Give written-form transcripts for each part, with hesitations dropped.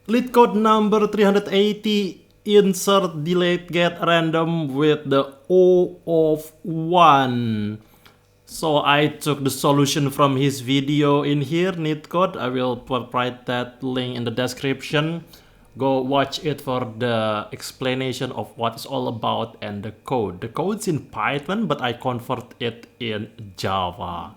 Leet code number 380, insert delete get random with the O of 1. So I took the solution from his video in here, Leet code. I will provide that link in the description. Go watch it for the explanation of what it's all about and the code. The code's in Python, but I convert it in Java.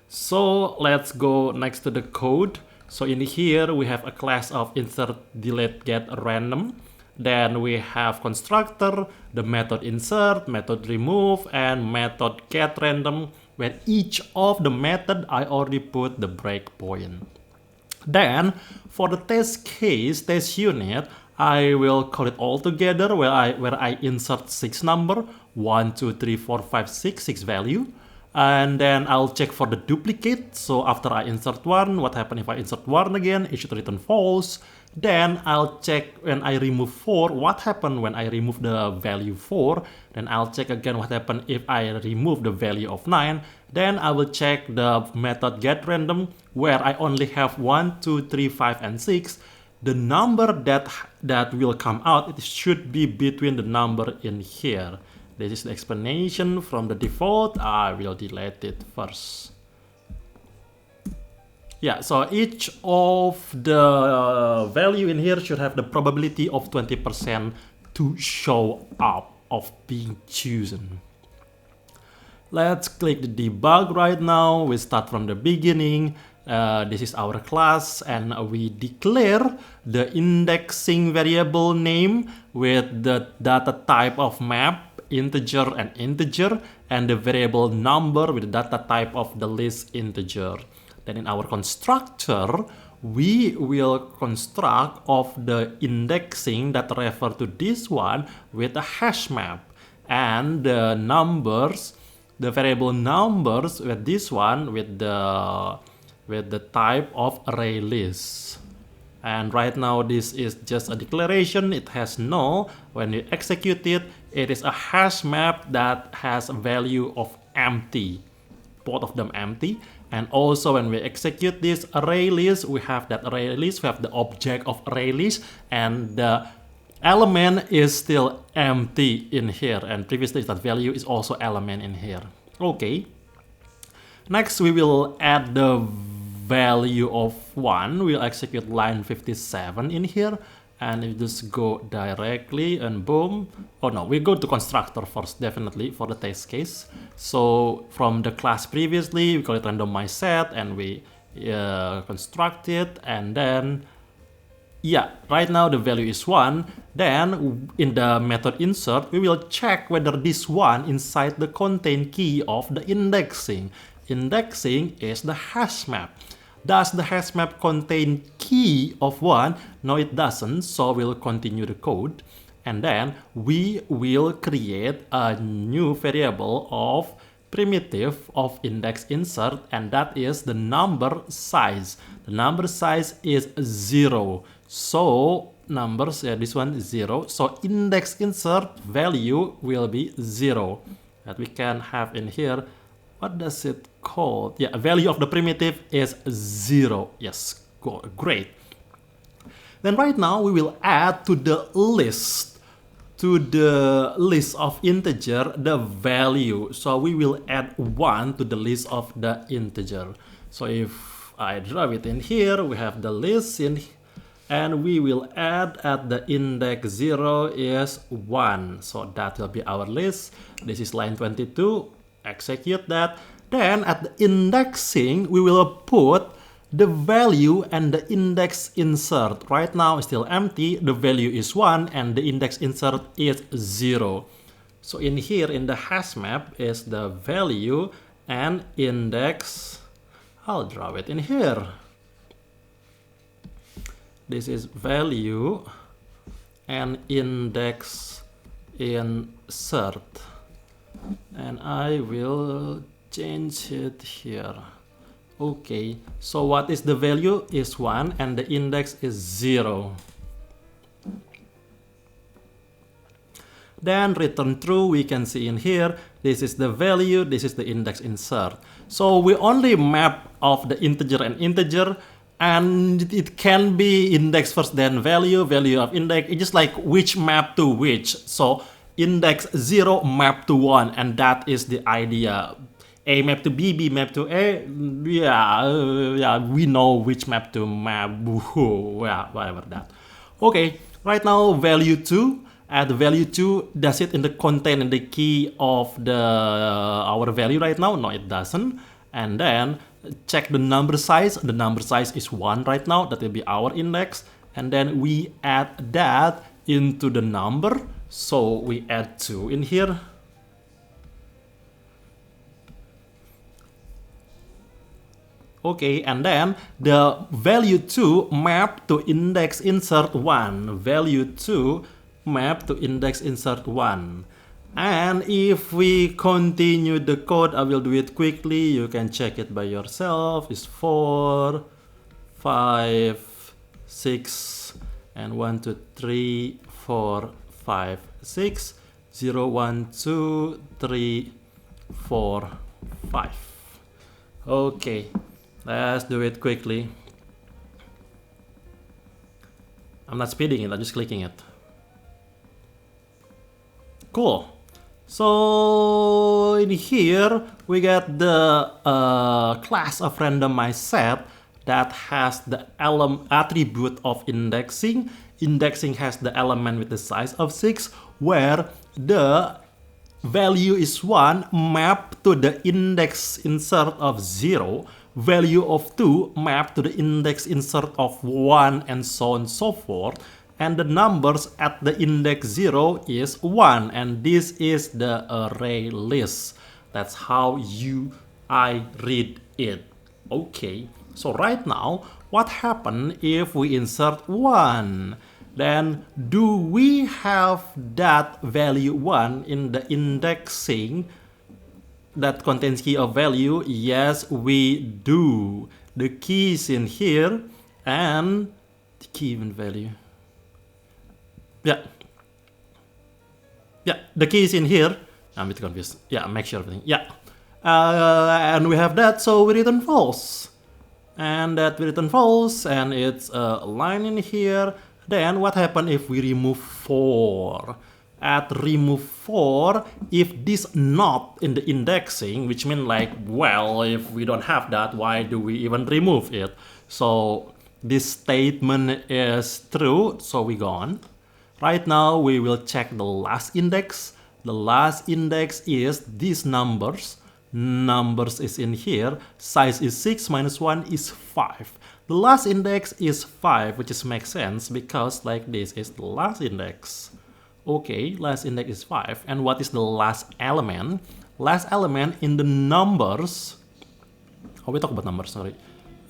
So let's go next to the code. So in here we have a class of insert delete get random. Then we have constructor, the method insert, method remove, and method get random. When each of the method I already put the breakpoint. Then for the test case, test unit, I will call it all together where I insert 6 number, 1, 2, 3, 4, 5, 6 value. And then I'll check for the duplicate. So after I insert 1, what happens if I insert 1 again? It should return false. Then I'll check when I remove 4, what happened when I remove the value 4. Then I'll check again what happened if I remove the value of 9. Then I will check the method get random where I only have 1, 2, 3, 5, and 6. The number that will come out, it should be between the number in here. This is the explanation from the default. I will delete it first. Yeah, so each of the value in here should have the probability of 20% to show up of being chosen. Let's click the debug right now. We start from the beginning. This is our class, and we declare the indexing variable name with the data type of map, integer and integer, and the variable number with the data type of the list integer. Then in our constructor, we will construct of the indexing that refer to this one with a hash map, and the numbers, the variable numbers with this one with the type of array list. And right now this is just a declaration, it has null. When you execute it, it is a hash map that has a value of empty, both of them empty. And also when we execute this array list, we have that array list, we have the object of array list, and the element is still empty in here, and previously that value is also element in here. Okay, next we will add the value of 1. We'll execute line 57 in here, and you just go directly and boom. Oh no, we go to constructor first, definitely for the test case. So from the class previously, we call it randomize set, and we construct it, and then yeah, right now the value is 1. Then in the method insert, we will check whether this one inside the contain key of the indexing. Indexing is the hash map. Does the hash map contain key of 1? No, it doesn't, so we'll continue the code. And then we will create a new variable of primitive of index insert, and that is the number size. The number size is 0. So numbers, this one is 0. So index insert value will be 0. That we can have in here. What does it call? Yeah, value of the primitive is 0. Yes, great. Then right now we will add to the list of integer the value. So we will add 1 to the list of the integer. So if I draw it in here, we have the list in, and we will add at the index 0 is 1. So that will be our list. This is line 22. Execute that. Then at the indexing, we will put the value and the index insert. Right now it's still empty, the value is 1 and the index insert is 0. So in here in the hash map is the value and index. I'll draw it in here. This is value and index insert. And I will change it here. Okay, so what is the value is 1 and the index is 0. Then return true, we can see in here, this is the value, this is the index insert. So we only map of the integer and integer, and it can be index first then value, value of index. It's just like which map to which. So index 0 map to 1, and that is the idea. A map to B, B map to A. Yeah, we know which map to map. Yeah, whatever that. Okay, right now value 2. At the value 2, does it contain in the key of the our value right now? No, it doesn't. And then check the number size. The number size is 1 right now. That will be our index. And then we add that into the number. So we add 2 in here. Okay, and then the value 2 map to index insert 1. Value 2 map to index insert 1. And if we continue the code, I will do it quickly. You can check it by yourself. It's 4, 5, 6, and 1, 2, 3, 4, 5, 6, 0, 1, 2, 3, 4, 5. Okay. Let's do it quickly. I'm not speeding it, I'm just clicking it. Cool. So in here we get the class of randomized set that has the attribute of indexing. Indexing has the element with the size of 6, where the value is 1 mapped to the index insert of 0. Value of 2 mapped to the index insert of 1, and so on and so forth. And the numbers at the index 0 is 1, and this is the array list. That's how I read it. Okay, so right now, what happens if we insert 1? Then do we have that value 1 in the indexing that contains key of value? Yes, we do. The key is in here, and the key event value. Yeah, the key is in here. I'm a bit confused. Yeah, make sure everything. Yeah, and we have that, so we return false, and that we return false, and it's a line in here. Then what happens if we remove 4? At remove 4, if this not in the indexing, which means like, well, if we don't have that, why do we even remove it? So this statement is true, so we go on. Right now we will check the last index. The last index is these numbers. Numbers is in here. Size is 6 minus 1 is 5. The last index is 5, which makes sense because like this is the last index. Okay, last index is 5. And what is the last element? Last element in the numbers. Oh, we talk about numbers, sorry.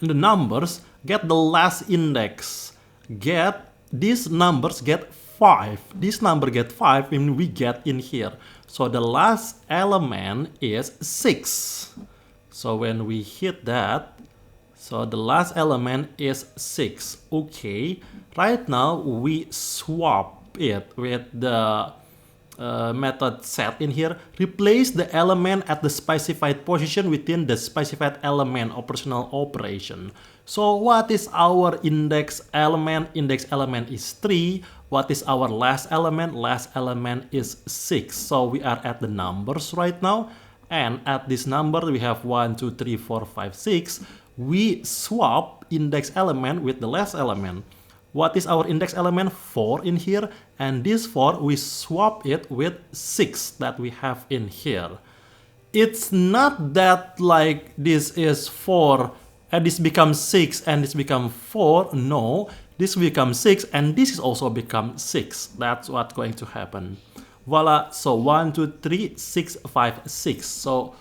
In the numbers, get the last index. Get these numbers get 5. This number get 5 and we get in here. So the last element is 6. So when we hit that, so the last element is 6. Okay, right now we swap it with the method set in here. Replace the element at the specified position within the specified element operational operation. So what is our index element? Index element is 3. What is our last element? Last element is 6. So we are at the numbers right now. And at this number we have 1, 2, 3, 4, 5, 6. We swap index element with the last element. What is our index element? 4 in here. And this 4 we swap it with 6 that we have in here. It's not that like this is 4 and this becomes 6 and this becomes 4. No, this becomes 6 and this is also become 6. That's what's going to happen. Voila, so 1, 2, 3, 6, 5, 6. So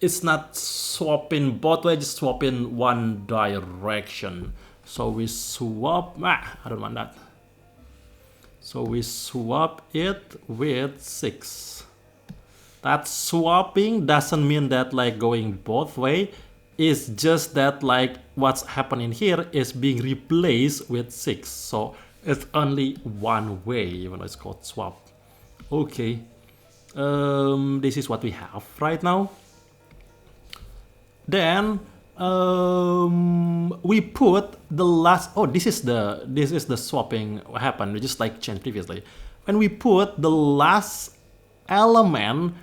it's not swapping both ways, just swapping one direction. So we swap, I don't want that. So we swap it with 6. That swapping doesn't mean that like going both way. It's just that like what's happening here is being replaced with 6. So it's only one way, even though it's called swap. Okay, this is what we have right now. Then we put the last, oh, this is the swapping what happened, just like changed previously. When we put the last element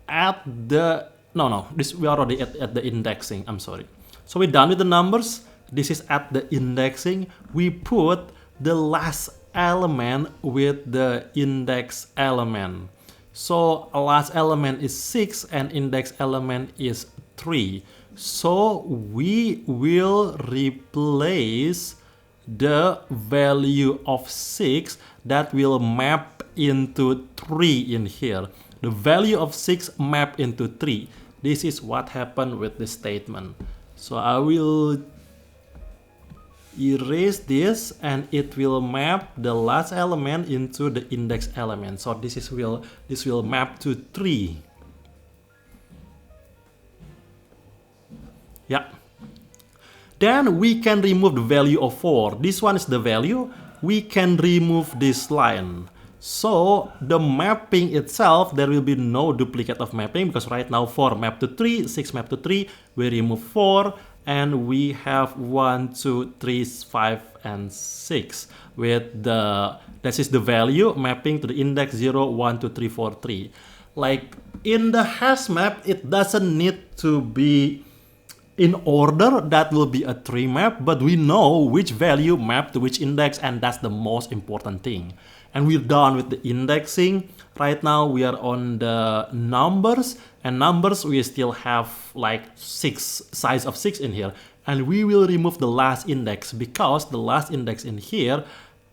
at the, no, this we are already at the indexing, I'm sorry. So we're done with the numbers. This is at the indexing. We put the last element with the index element. So last element is 6 and index element is 3. So we will replace the value of 6 that will map into 3 in here. The value of 6 map into 3. This is what happened with this statement. So I will erase this and it will map the last element into the index element. So this will map to 3. Yeah. Then we can remove the value of 4. This one is the value. We can remove this line. So the mapping itself, there will be no duplicate of mapping because right now 4 map to 3, 6 map to 3. We remove 4 and we have 1, 2, 3, 5, and 6 with the, that is the value mapping to the index 0, 1, 2, 3, 4, 3. Like in the hash map, it doesn't need to be in order, that will be a tree map, but we know which value map to which index, and that's the most important thing. And we're done with the indexing. Right now we are on the numbers, and numbers we still have like 6 size of 6 in here, and we will remove the last index because the last index in here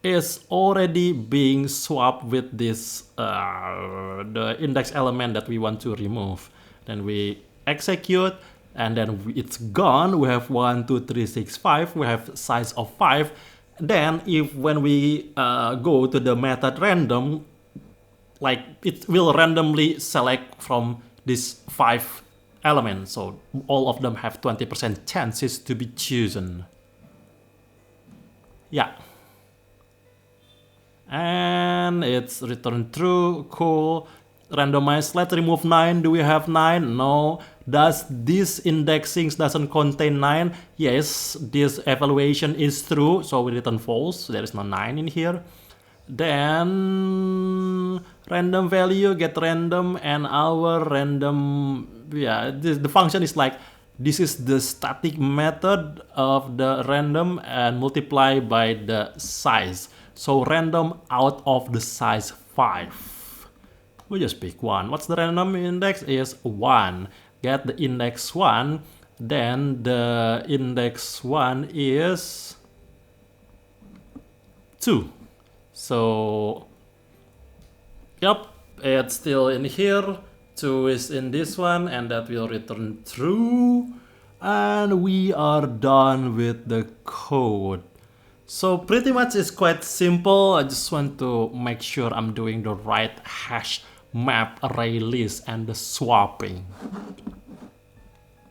is already being swapped with this the index element that we want to remove. Then we execute. And then it's gone. We have 1, 2, 3, 6, 5. We have size of 5. Then if when we go to the method random, like it will randomly select from these 5 elements. So all of them have 20% chances to be chosen. Yeah. And it's returned true. Cool. Randomize. Let's remove 9. Do we have 9? No. Does this indexing doesn't contain 9? Yes, this evaluation is true, so we return false. There is no 9 in here. Then random value get random, and our random, yeah, the function is like, this is the static method of the random and multiply by the size. So random out of the size 5. We just pick 1. What's the random index? Is 1. Get the index 1, then the index 1 is 2. So, yep, it's still in here. 2 is in this one, and that will return true. And we are done with the code. So pretty much it's quite simple. I just want to make sure I'm doing the right hash map array list and the swapping.